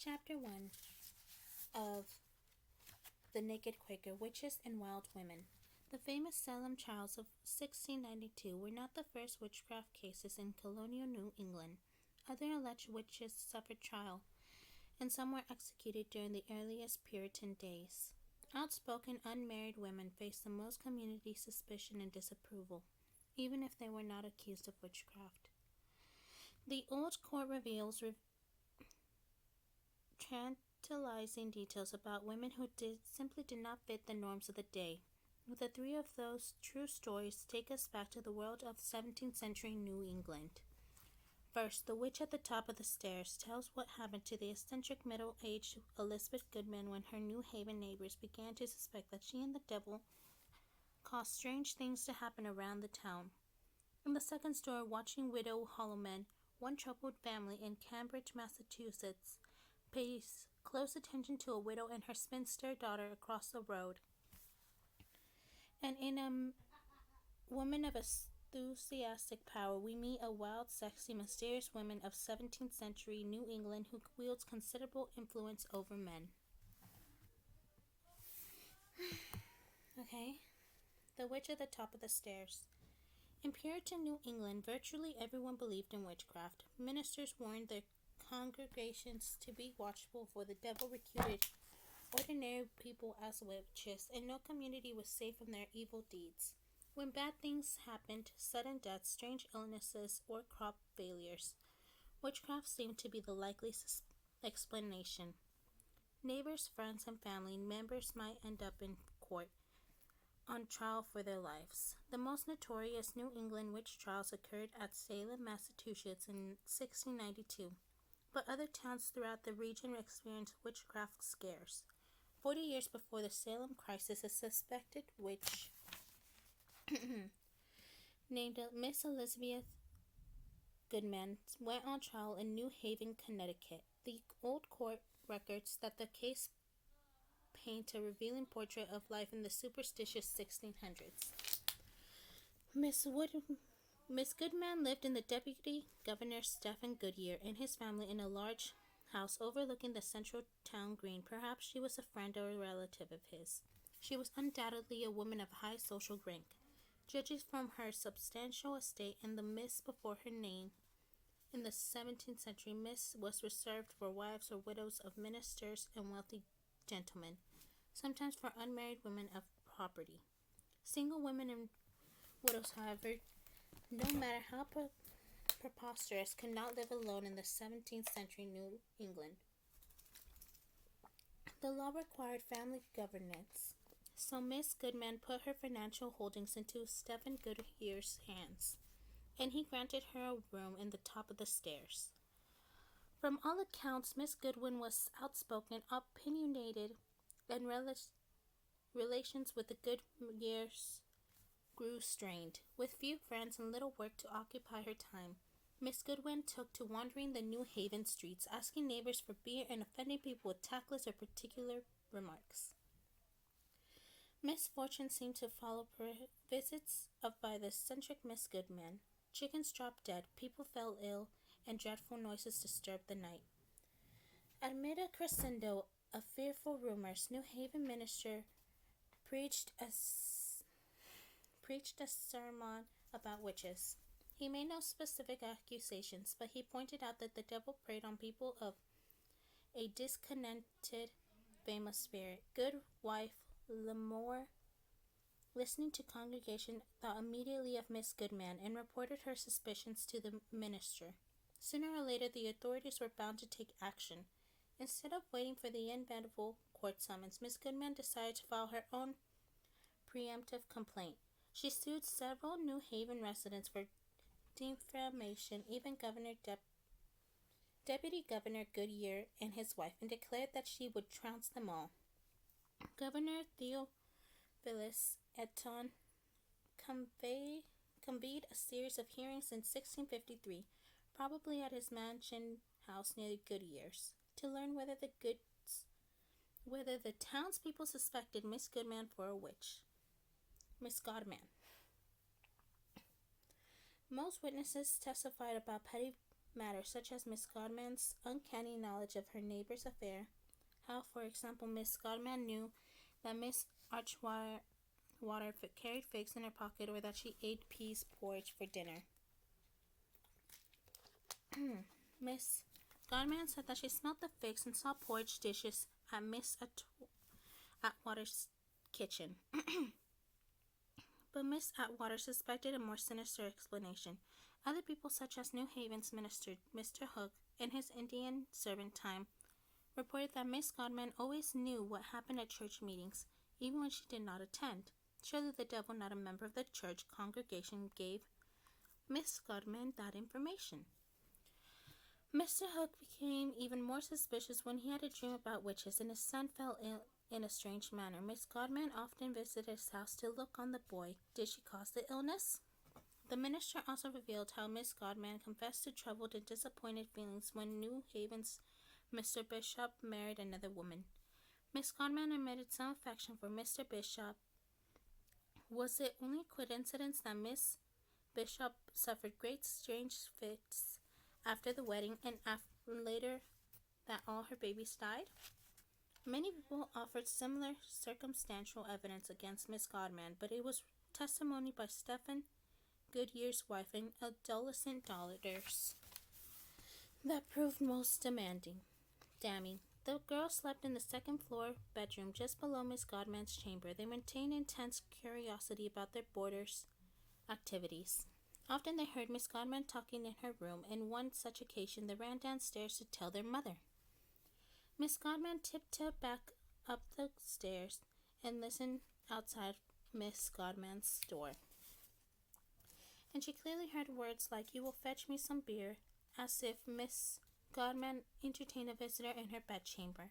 Chapter 1 of The Naked Quaker, Witches and Wild Women. The famous Salem trials of 1692 were not the first witchcraft cases in colonial New England. Other alleged witches suffered trial, and some were executed during the earliest Puritan days. Outspoken unmarried women faced the most community suspicion and disapproval, even if they were not accused of witchcraft. The old court reveals tantalizing details about women who simply did not fit the norms of the day. The three of those true stories take us back to the world of 17th century New England. First, The Witch at the Top of the Stairs tells what happened to the eccentric middle-aged Elizabeth Goodman when her New Haven neighbors began to suspect that she and the devil caused strange things to happen around the town. In the second story, Watching Widow Hollowman, one troubled family in Cambridge, Massachusetts, pays close attention to a widow and her spinster daughter across the road. And in A Woman of Enthusiastic Power, we meet a wild, sexy, mysterious woman of 17th century New England who wields considerable influence over men. Okay, The Witch at the Top of the Stairs. In Puritan New England, virtually everyone believed in witchcraft. Ministers warned their congregations to be watchful, for the devil recruited ordinary people as witches, and no community was safe from their evil deeds. When bad things happened, sudden deaths, strange illnesses, or crop failures, witchcraft seemed to be the likely explanation. Neighbors, friends, and family members might end up in court on trial for their lives. The most notorious New England witch trials occurred at Salem, Massachusetts in 1692, but other towns throughout the region experienced witchcraft scares. 40 years before the Salem crisis, a suspected witch named Miss Elizabeth Goodman went on trial in New Haven, Connecticut. The old court records that the case paint a revealing portrait of life in the superstitious 1600s. Miss Goodman lived in the Deputy Governor Stephen Goodyear and his family in a large house overlooking the central town green. Perhaps she was a friend or a relative of his. She was undoubtedly a woman of high social rank. Judging from her substantial estate and the Miss before her name, in the 17th century, Miss was reserved for wives or widows of ministers and wealthy gentlemen, sometimes for unmarried women of property. Single women and widows, however, no matter how preposterous, could not live alone in the 17th century New England. The law required family governance, so Miss Goodman put her financial holdings into Stephen Goodyear's hands, and he granted her a room in the top of the stairs. From all accounts, Miss Goodwin was outspoken, opinionated, and relations with the Goodyears grew strained. With few friends and little work to occupy her time, Miss Goodwin took to wandering the New Haven streets, asking neighbors for beer and offending people with tactless or particular remarks. Misfortune seemed to follow visits by the eccentric Miss Goodman. Chickens dropped dead, people fell ill, and dreadful noises disturbed the night. Amid a crescendo of fearful rumors, New Haven minister preached a sermon about witches. He made no specific accusations, but he pointed out that the devil preyed on people of a discontented, famous spirit. Good wife Lamore, listening to congregation, thought immediately of Miss Goodman and reported her suspicions to the minister. Sooner or later, the authorities were bound to take action. Instead of waiting for the inevitable court summons, Miss Goodman decided to file her own preemptive complaint. She sued several New Haven residents for defamation, even Deputy Governor Goodyear and his wife, and declared that she would trounce them all. Governor Theophilus Eton convened a series of hearings in 1653, probably at his mansion house near Goodyear's, to learn whether the townspeople suspected Miss Goodman for a witch. Miss Godman. Most witnesses testified about petty matters, such as Miss Godman's uncanny knowledge of her neighbor's affair. How, for example, Miss Godman knew that Miss Archwater carried figs in her pocket or that she ate peas porridge for dinner. Miss Godman said that she smelled the figs and saw porridge dishes at Miss Atwater's kitchen. But Miss Atwater suspected a more sinister explanation. Other people, such as New Haven's minister, Mr. Hook, and his Indian servant Time, reported that Miss Godman always knew what happened at church meetings, even when she did not attend. Surely the devil, not a member of the church congregation, gave Miss Godman that information. Mr. Hook became even more suspicious when he had a dream about witches and his son fell ill in a strange manner. Miss Godman often visited his house to look on the boy. Did she cause the illness? The minister also revealed how Miss Godman confessed to troubled and disappointed feelings when New Haven's Mr. Bishop married another woman. Miss Godman admitted some affection for Mr. Bishop. Was it only coincidence that Miss Bishop suffered great strange fits after the wedding and later that all her babies died? Many people offered similar circumstantial evidence against Miss Godman, but it was testimony by Stephen Goodyear's wife and adolescent daughters that proved most damning. The girls slept in the second-floor bedroom just below Miss Godman's chamber. They maintained intense curiosity about their boarders' activities. Often they heard Miss Godman talking in her room, and one such occasion they ran downstairs to tell their mother. Miss Godman tiptoed back up the stairs and listened outside Miss Godman's door. And she clearly heard words like, "You will fetch me some beer," as if Miss Godman entertained a visitor in her bedchamber.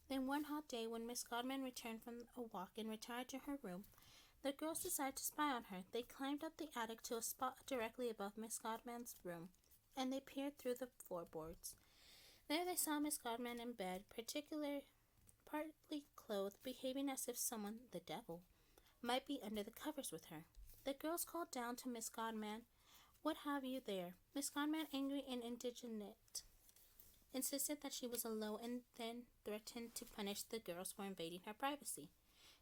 Then one hot day, when Miss Godman returned from a walk and retired to her room, the girls decided to spy on her. They climbed up the attic to a spot directly above Miss Godman's room, and they peered through the floorboards. There they saw Miss Godman in bed, partly clothed, behaving as if someone, the devil, might be under the covers with her. The girls called down to Miss Godman, "What have you there?" Miss Godman, angry and indignant, insisted that she was alone and then threatened to punish the girls for invading her privacy.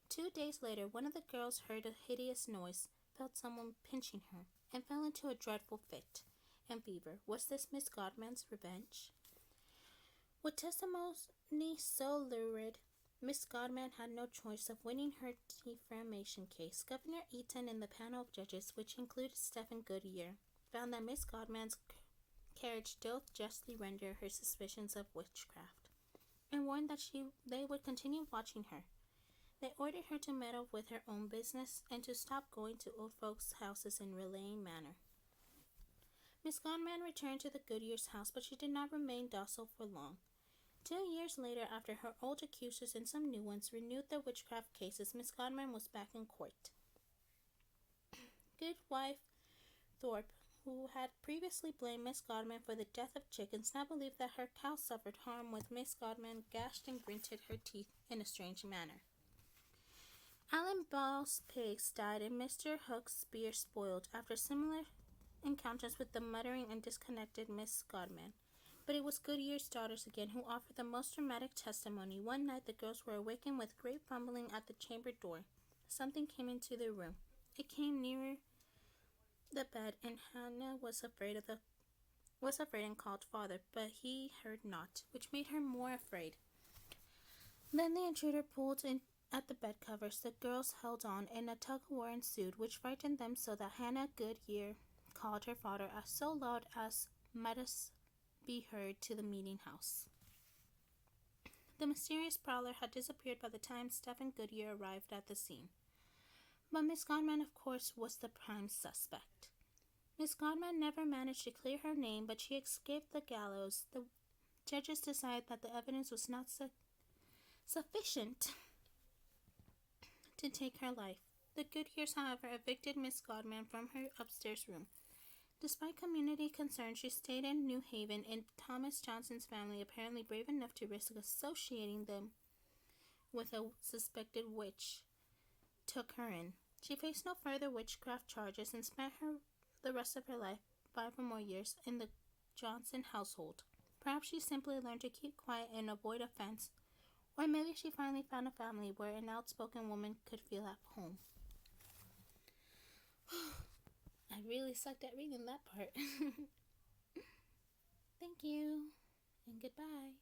2 days later, one of the girls heard a hideous noise, felt someone pinching her, and fell into a dreadful fit and fever. Was this Miss Godman's revenge? With testimony so lurid, Miss Godman had no choice of winning her defamation case. Governor Eaton and the panel of judges, which included Stephen Goodyear, found that Miss Godman's carriage did justly render her suspicions of witchcraft, and warned that they would continue watching her. They ordered her to meddle with her own business and to stop going to old folks' houses in relaying manner. Miss Godman returned to the Goodyear's house, but she did not remain docile for long. 2 years later, after her old accusers and some new ones renewed their witchcraft cases, Miss Godman was back in court. Goodwife Thorpe, who had previously blamed Miss Godman for the death of chickens, now believed that her cow suffered harm with Miss Godman gashed and gritted her teeth in a strange manner. Alan Ball's pigs died and Mr. Hook's beer spoiled after similar encounters with the muttering and disconnected Miss Godman. But it was Goodyear's daughters again who offered the most dramatic testimony. One night the girls were awakened with great fumbling at the chamber door. Something came into their room. It came nearer the bed, and Hannah was afraid and called father, but he heard not, which made her more afraid. Then the intruder pulled in at the bed covers. The girls held on, and a tug-of-war ensued, which frightened them so that Hannah Goodyear called her father so loud as might be heard to the meeting house. The mysterious prowler had disappeared by the time Stephen Goodyear arrived at the scene. But Miss Godman, of course, was the prime suspect. Miss Godman never managed to clear her name, but she escaped the gallows. The judges decided that the evidence was not sufficient to take her life. The Goodyears, however, evicted Miss Godman from her upstairs room. Despite community concern, she stayed in New Haven, and Thomas Johnson's family, apparently brave enough to risk associating them with a suspected witch, took her in. She faced no further witchcraft charges and spent the rest of her life, 5 or more years, in the Johnson household. Perhaps she simply learned to keep quiet and avoid offense, or maybe she finally found a family where an outspoken woman could feel at home. I really sucked at reading that part. Thank you, and goodbye.